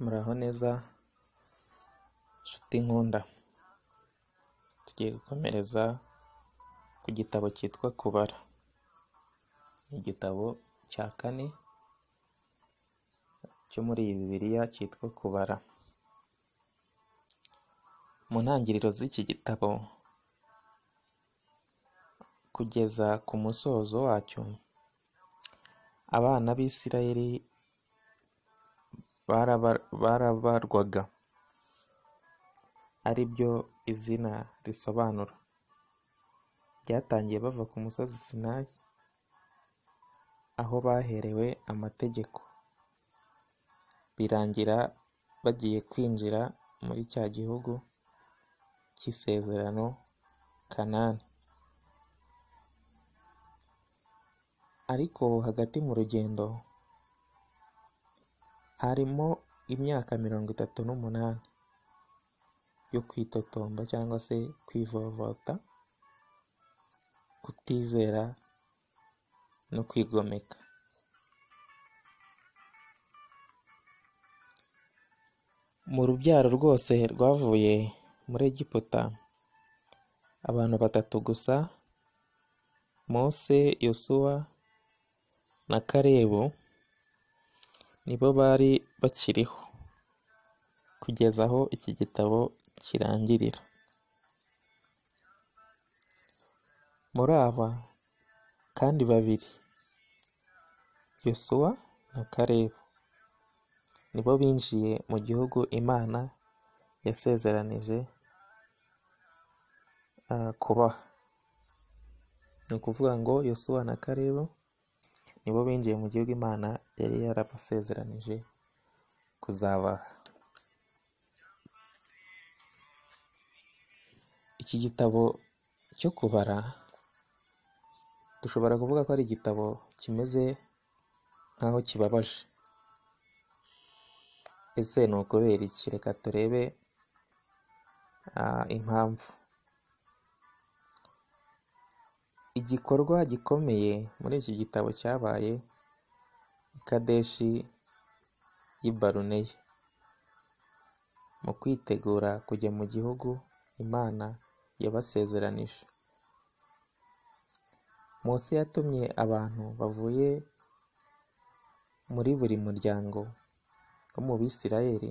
Muraho neza nshuti nkunda, tugiye gukomereza ku gitabo cyitwa Kubara. Igitabo cya kane cyo muri Bibiliya cyitwa Kubara. Mu ntangiriro z'iki gitabo kugeza ku musozo wacyo, abana b'Isirayeli barabarwaga, ari byo izina risobanura. Byatangiye bava ku musozi Sinayi, aho baherewe amategeko, birangira bagiye kwinjira muri cya gihugu cy'isezerano Kanani. Ariko hagati mu rugendo harimo imyaka 38 yo kwitotomba cyangwa se kwivovota, kutizera no kwigomeka. Mu rubyaro rwose rwavuye muri Egiputa, abantu 3 gusa, Mose, Yosuwa na Kalebu, nibo bari bakiriho kugeza aho iki gitabo kirangirira. Muri aba kandi 2, Yosuwa na Kalebu, nibo binjiye mu gihugu Imana yasezeranije kubaha. Ni ukuvuga ngo Yosuwa na Kalebu nibo binjiye mu gihugu Imana yari yarabasezeranije kuzabaha. Iki gitabo cyo Kubara dushobora kuvuga ko ari igitabo kimeze nk'aho kibabaje. Ese ni ukubera iki? Reka turebe impamvu. Igikorwa gikomeye muri iki gitabo cyabaye i Kadeshi y'i Baruneya, mu kwitegura kujya mu gihugu Imana yabasezeranije. Mose yatumye abantu bavuye muri buri muryango wo mu Bisirayeli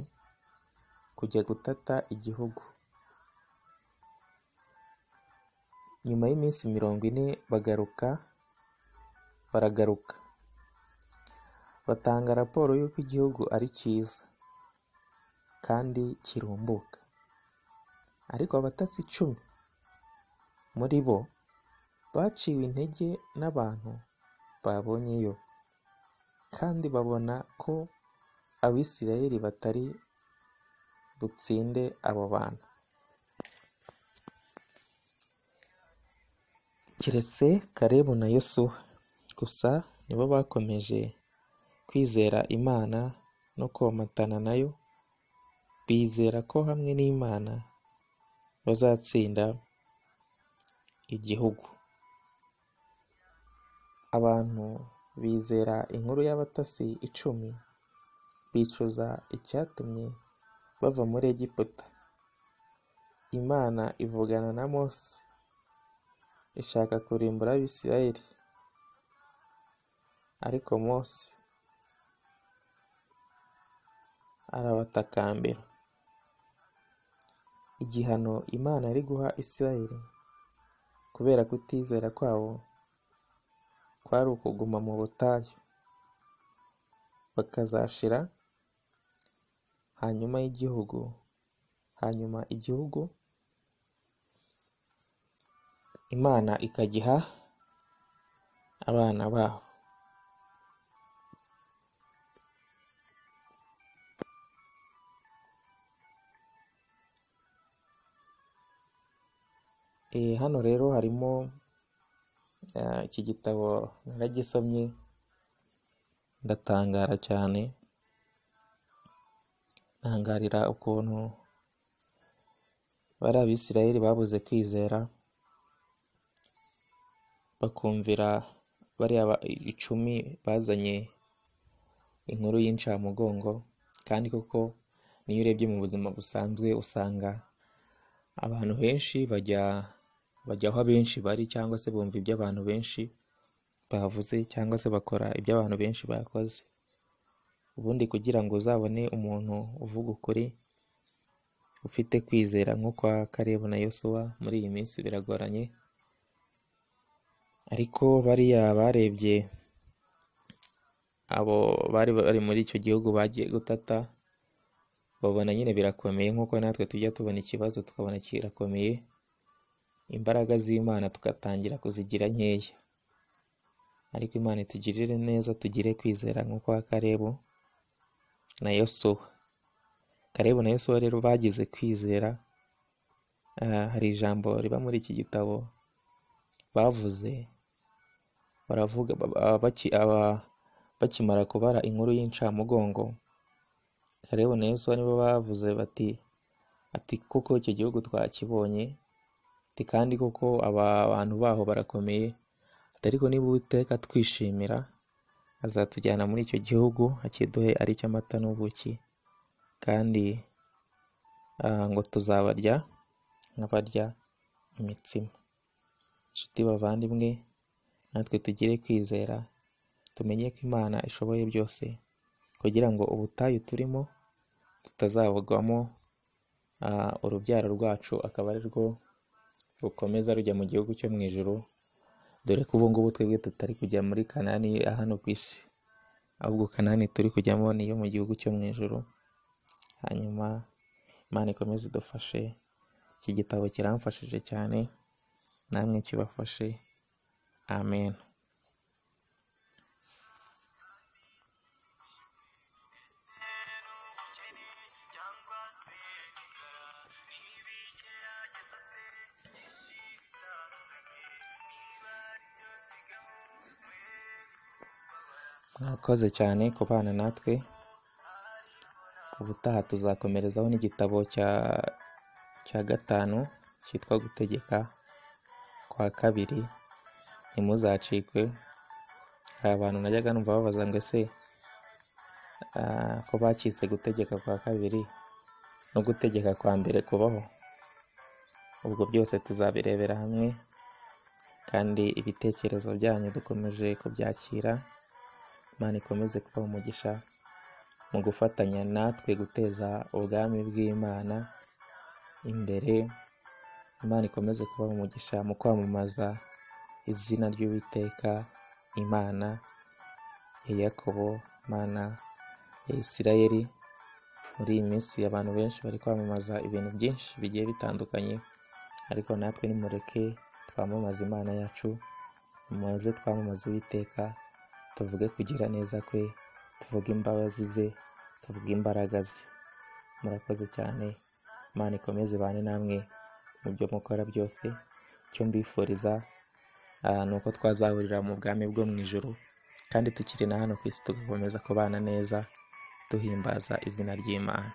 kujya gutata igihugu. Nyuma y'iminsi 40 baragaruka batanga raporo y'uko igihugu ari cyiza kandi kirumbuka. Ariko abatasi 10 muri bo baciwe intege n'abantu babonyeyo, kandi babona ko Abisirayeli batari butsinde abo bantu. Keretse Kalebu na Yosuwa gusa nibo bakomeje kwizera Imana no komatana nayo, bizera ko hamwe n'Imana bazatsinda igihugu. Abantu bizera inkuru y'abatasi 10, bicuza icyatumye bava muri Egiputa. Imana ivugana na Mose, ishaka kurimbura Abisirayeli, ariko Mose arabatakambira. Igihano Imana yari guha Isirayeli kubera kutizera kwabo kwari ukuguma mu butayu, bakazashira hanyuma igihugu Imana ikagiha abana babo. Hano rero harimo iki gitabo naragisomye ndatangara cyane, ntangarira ukuntu bari Abisirayeli babuze kwizera, bakumvira bariya 10 bazanye inkuru y'incamugongo kandi koko niyo urebye mu buzima busanzwe usanga abantu benshi bajya aho abenshi bari, cyangwa se bumva ibyo abantu benshi bavuze, cyangwa se bakora ibyo abantu benshi bakoze. Ubundi kugira ngo uzabone umuntu uvuga ukuri ufite kwizera nko kwa Kalebu na Yosuwa muri iyi minsi biragoranye, ariko bariya barebye abo bari muri icyo gihugu bagiye gutata, babona nyine birakomeye, nk'uko natwe tujya tubona ikibazo tukabona kirakomeye, imbaraga z'Imana tugatangira kuzigira nkeya. Ariko Imana itugirire neza, tugire kwizera nko kwa Kalebu na Yosuwa. Kalebu na Yosuwa rero bagize kwizera. Hari ijambo riba muri iki gitabo bavuze, baravuga bakimara kubara inkuru y'incamugongo, Kalebu na Yosuwa nibo bavuze ati koko icyo gihugu twakibonye, ati kandi koko abantu baho barakomeye, ariko niba Uwiteka twishimira azatujyana muri icyo gihugu akiduhe ari icy'amata n'ubuki, kandi ngo tuzabarya nk'abarya imitsima. Inshuti bavandimwe, natwe tugire kwizera, tumenye ko Imana ishoboye byose, kugira ngo ubutayu turimo tutazabugwamo, urubyaro rwacu akaba ari rwo rukomeza rujya mu gihugu cyo mu ijuru, dore ko ubu ngubu twebwe tutari kujya muri Kanani hano ku isi, ahubwo Kanani turi kujyamo niyo mu gihugu cyo mu ijuru. Hanyuma Imana ikomeze idufashe. Iki gitabo kiramfashije cyane, namwe kibafashe. Amen. Mwakoze cyane kubana natwe. Ubutaha tuzakomerezaho n'igitabo cya 5 cyitwa Gutegeka kwa kabiri. Ntimuzacikwe. Hari abantu najyaga numva babaza ngo ese ko bakise Gutegeka kwa kabiri no Gutegeka kwa mbere kubaho? Ubwo byose tuzabirebera hamwe, kandi ibitekerezo byanyu dukomeje kubyakira. Imana ikomeze kuba umugisha mu gufatanya natwe guteza ubwami bw'Imana imbere. Imana ikomeze kuba umugisha mu kwamamaza izina ry'Uwiteka, Imana ya Yakobo, Imana ya Isirayeli. Muri iyi minsi abantu benshi bari kwamamaza ibintu byinshi bigiye bitandukanye, ariko natwe nimureke twamamaze Imana yacu, muze twamamaze Uwiteka, tuvuge kugira neza kwe, tuvuge imbabazi ze, tuvuge imbaraga ze. Murakoze cyane. Imana ikomeze ibane namwe mu byo mukora byose. Icyo mbifuriza ni uko twazahurira mu bwami bwo mu ijuru, kandi tukiri na hano ku isi tugakomeza kubana neza duhimbaza izina ry'Imana.